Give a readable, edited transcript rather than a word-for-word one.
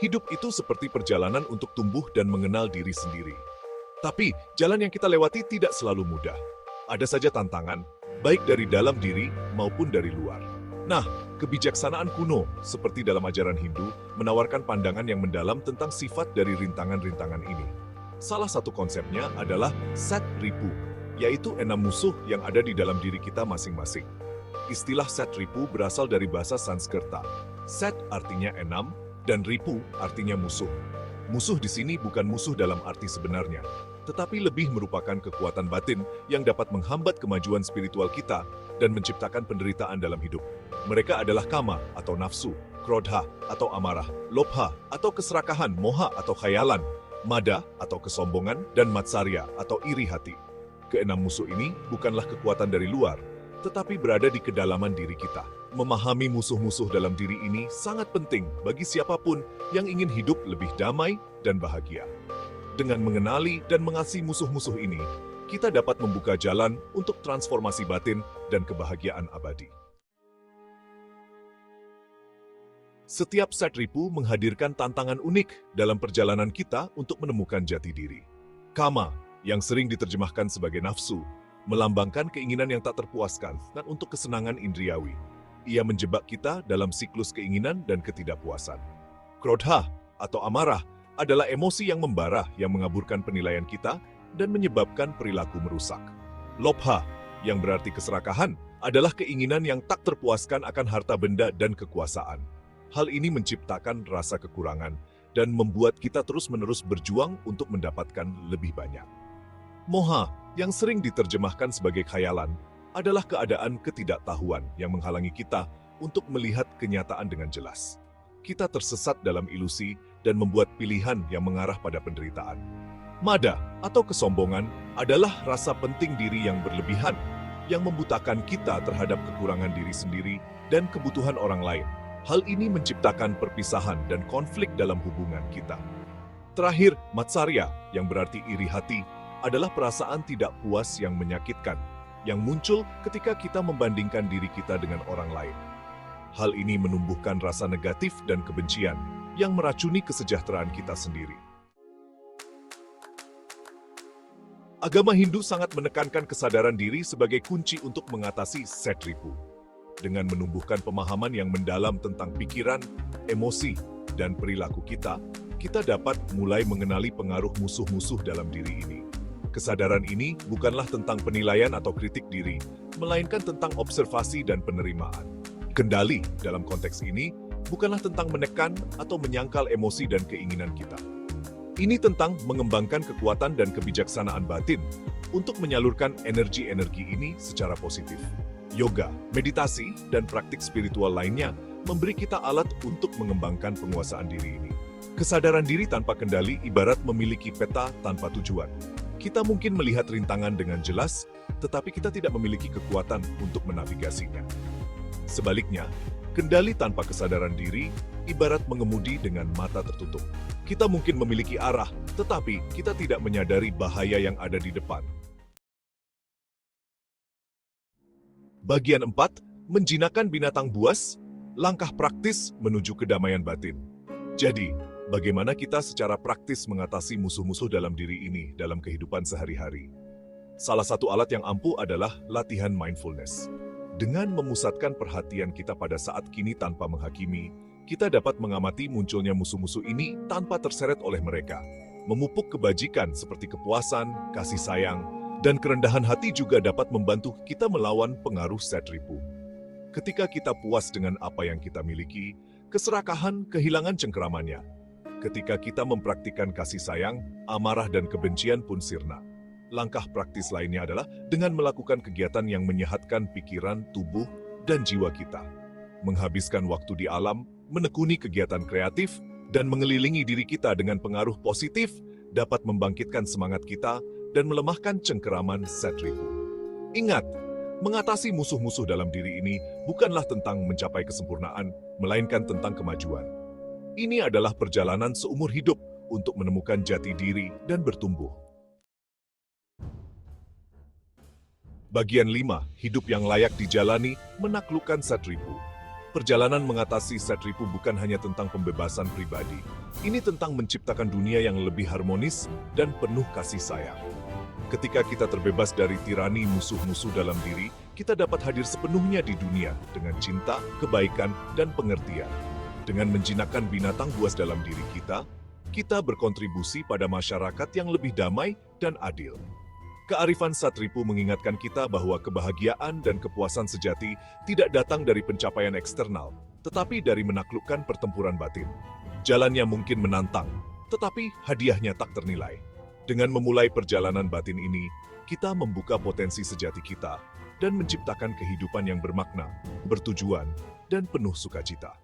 Hidup itu seperti perjalanan untuk tumbuh dan mengenal diri sendiri. Tapi, jalan yang kita lewati tidak selalu mudah. Ada saja tantangan, baik dari dalam diri maupun dari luar. Nah, kebijaksanaan kuno, seperti dalam ajaran Hindu, menawarkan pandangan yang mendalam tentang sifat dari rintangan-rintangan ini. Salah satu konsepnya adalah Sat Ripu, yaitu 6 musuh yang ada di dalam diri kita masing-masing. Istilah Sat Ripu berasal dari bahasa Sanskerta. Sat artinya 6, dan Ripu artinya musuh. Musuh di sini bukan musuh dalam arti sebenarnya, tetapi lebih merupakan kekuatan batin yang dapat menghambat kemajuan spiritual kita dan menciptakan penderitaan dalam hidup. Mereka adalah kama atau nafsu, krodha atau amarah, lobha atau keserakahan, moha atau khayalan, mada atau kesombongan, dan matsarya atau iri hati. Keenam musuh ini bukanlah kekuatan dari luar, tetapi berada di kedalaman diri kita. Memahami musuh-musuh dalam diri ini sangat penting bagi siapapun yang ingin hidup lebih damai dan bahagia. Dengan mengenali dan mengasihi musuh-musuh ini, kita dapat membuka jalan untuk transformasi batin dan kebahagiaan abadi. Setiap Sat Ripu menghadirkan tantangan unik dalam perjalanan kita untuk menemukan jati diri. Kama, yang sering diterjemahkan sebagai nafsu, melambangkan keinginan yang tak terpuaskan dan untuk kesenangan indriawi. Ia menjebak kita dalam siklus keinginan dan ketidakpuasan. Krodha atau amarah adalah emosi yang membara yang mengaburkan penilaian kita dan menyebabkan perilaku merusak. Lobha, yang berarti keserakahan, adalah keinginan yang tak terpuaskan akan harta benda dan kekuasaan. Hal ini menciptakan rasa kekurangan dan membuat kita terus-menerus berjuang untuk mendapatkan lebih banyak. Moha, yang sering diterjemahkan sebagai khayalan, adalah keadaan ketidaktahuan yang menghalangi kita untuk melihat kenyataan dengan jelas. Kita tersesat dalam ilusi dan membuat pilihan yang mengarah pada penderitaan. Mada atau kesombongan adalah rasa penting diri yang berlebihan yang membutakan kita terhadap kekurangan diri sendiri dan kebutuhan orang lain. Hal ini menciptakan perpisahan dan konflik dalam hubungan kita. Terakhir, matsarya, yang berarti iri hati, adalah perasaan tidak puas yang menyakitkan, yang muncul ketika kita membandingkan diri kita dengan orang lain. Hal ini menumbuhkan rasa negatif dan kebencian yang meracuni kesejahteraan kita sendiri. Agama Hindu sangat menekankan kesadaran diri sebagai kunci untuk mengatasi Sat Ripu. Dengan menumbuhkan pemahaman yang mendalam tentang pikiran, emosi, dan perilaku kita, kita dapat mulai mengenali pengaruh musuh-musuh dalam diri ini. Kesadaran ini bukanlah tentang penilaian atau kritik diri, melainkan tentang observasi dan penerimaan. Kendali dalam konteks ini bukanlah tentang menekan atau menyangkal emosi dan keinginan kita. Ini tentang mengembangkan kekuatan dan kebijaksanaan batin untuk menyalurkan energi-energi ini secara positif. Yoga, meditasi, dan praktik spiritual lainnya memberi kita alat untuk mengembangkan penguasaan diri ini. Kesadaran diri tanpa kendali ibarat memiliki peta tanpa tujuan. Kita mungkin melihat rintangan dengan jelas, tetapi kita tidak memiliki kekuatan untuk menavigasinya. Sebaliknya, kendali tanpa kesadaran diri ibarat mengemudi dengan mata tertutup. Kita mungkin memiliki arah, tetapi kita tidak menyadari bahaya yang ada di depan. Bagian 4, menjinakkan binatang buas, langkah praktis menuju kedamaian batin. Jadi, bagaimana kita secara praktis mengatasi musuh-musuh dalam diri ini dalam kehidupan sehari-hari? Salah satu alat yang ampuh adalah latihan mindfulness. Dengan memusatkan perhatian kita pada saat kini tanpa menghakimi, kita dapat mengamati munculnya musuh-musuh ini tanpa terseret oleh mereka. Memupuk kebajikan seperti kepuasan, kasih sayang, dan kerendahan hati juga dapat membantu kita melawan pengaruh Sat Ripu. Ketika kita puas dengan apa yang kita miliki, keserakahan kehilangan cengkeramannya. Ketika kita mempraktikkan kasih sayang, amarah dan kebencian pun sirna. Langkah praktis lainnya adalah dengan melakukan kegiatan yang menyehatkan pikiran, tubuh, dan jiwa kita. Menghabiskan waktu di alam, menekuni kegiatan kreatif, dan mengelilingi diri kita dengan pengaruh positif dapat membangkitkan semangat kita dan melemahkan cengkeraman Sat Ripu. Ingat, mengatasi musuh-musuh dalam diri ini bukanlah tentang mencapai kesempurnaan, melainkan tentang kemajuan. Ini adalah perjalanan seumur hidup untuk menemukan jati diri dan bertumbuh. Bagian 5, hidup yang layak dijalani, menaklukkan Sat Ripu. Perjalanan mengatasi Satripu bukan hanya tentang pembebasan pribadi. Ini tentang menciptakan dunia yang lebih harmonis dan penuh kasih sayang. Ketika kita terbebas dari tirani musuh-musuh dalam diri, kita dapat hadir sepenuhnya di dunia dengan cinta, kebaikan, dan pengertian. Dengan menjinakkan binatang buas dalam diri kita berkontribusi pada masyarakat yang lebih damai dan adil. Kearifan Satripu mengingatkan kita bahwa kebahagiaan dan kepuasan sejati tidak datang dari pencapaian eksternal, tetapi dari menaklukkan pertempuran batin. Jalannya mungkin menantang, tetapi hadiahnya tak ternilai. Dengan memulai perjalanan batin ini, kita membuka potensi sejati kita dan menciptakan kehidupan yang bermakna, bertujuan, dan penuh sukacita.